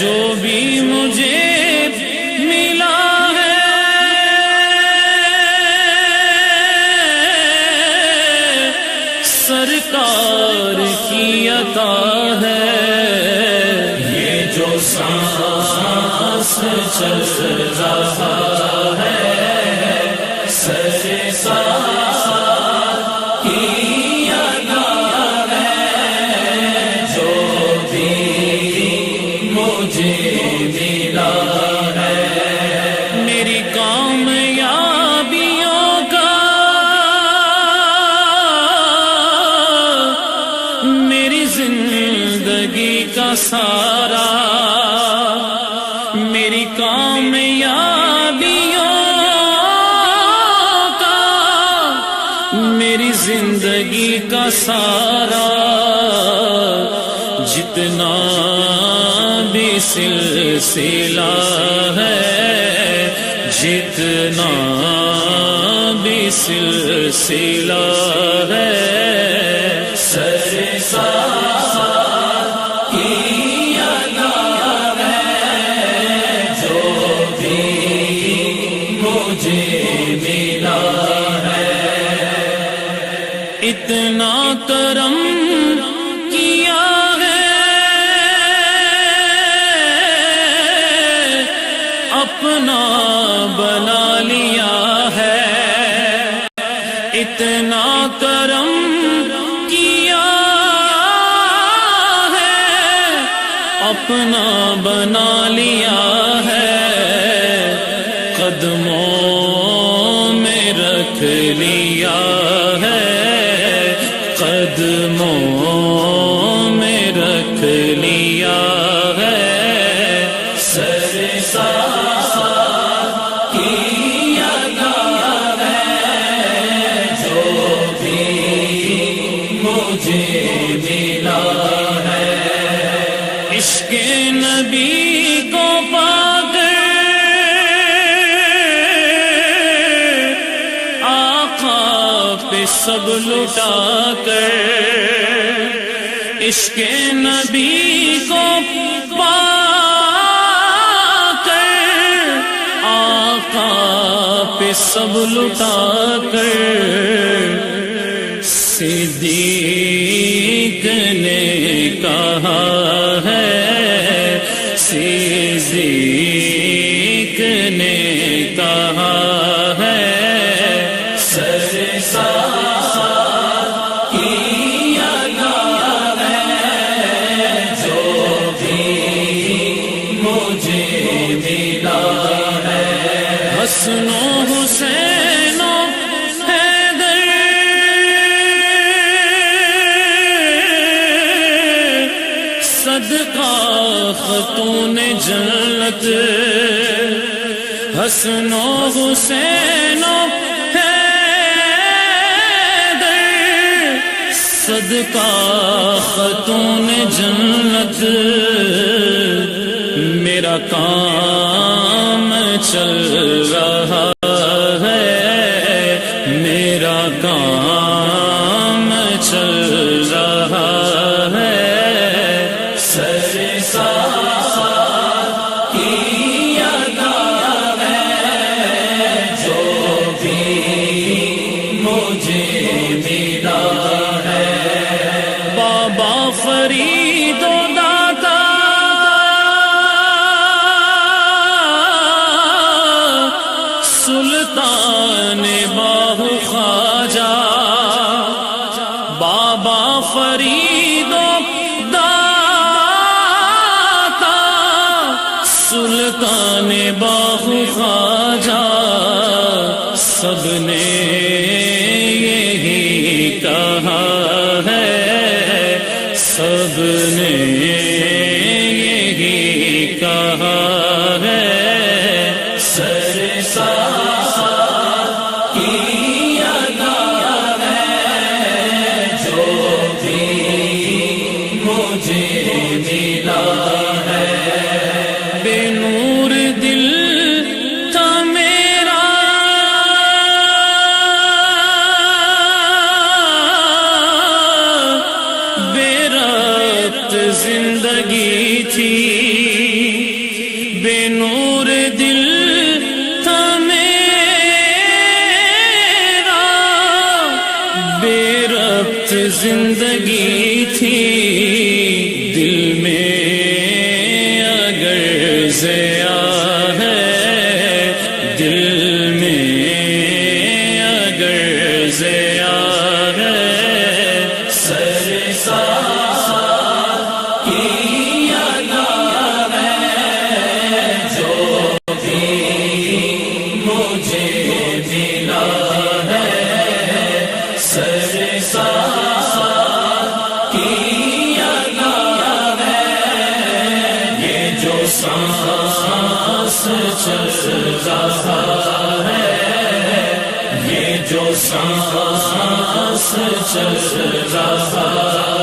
جو بھی مجھے ملا ہے سرکار کی عطا ہے، یہ جو سانس چل رہا ہے سرکار کی عطا ہے، جو بھی مجھے ملا ہے، میری کامیابیوں کا میری زندگی کا سارا، میری کامیابیوں کا میری زندگی کا سارا، جتنا بھی سلسلہ ہے، جتنا بھی سلسلہ ہے، سرکار کی عطا ہے، جو بھی مجھے ملا ہے، اتنا کرم کیا اپنا بنا لیا ہے، اتنا کرم کیا ہے اپنا بنا لیا ہے، قدموں میں رکھ لیا ہے، قدموں میں رکھ لیا ہے، سرکار عشق نبی کو پا کر آقا پہ سب لٹا کر، عشق نبی کو پا کر آقا پہ سب لٹا کر، صدیق نے کہا ہے، صدیق نے کہا ہے، سرکار کی عطا ہے، جو بھی مجھے ملا ہے، حسن و حسین و حیدر صدقہ خاتون جنت، حسن و حسین و حیدر صدقہ خاتون جنت، میرا کام چل رہا ہے، میرا کام چل رہا ہے، بابا فرید و داتا سلطان باہو خواجہ، بابا فرید و داتا سلطان باہو خواجہ، سب نے یہی کہا ہے، سب نے یہی کہا ہے، سرکار کی عطا ہے، جو بھی مجھے وقت زندگی تھی، بے نور دل تھا میرا، بے ربط زندگی تھی، دل میں اگر ضیا ہے، دل میں اگر ضیا ہے، سرسار کی ادا ہے جو بھی مجھے ملا ہے، سرسار کی ادا ہے، یہ جو سانس چل رہا ہے، یہ جو سانس چل رہا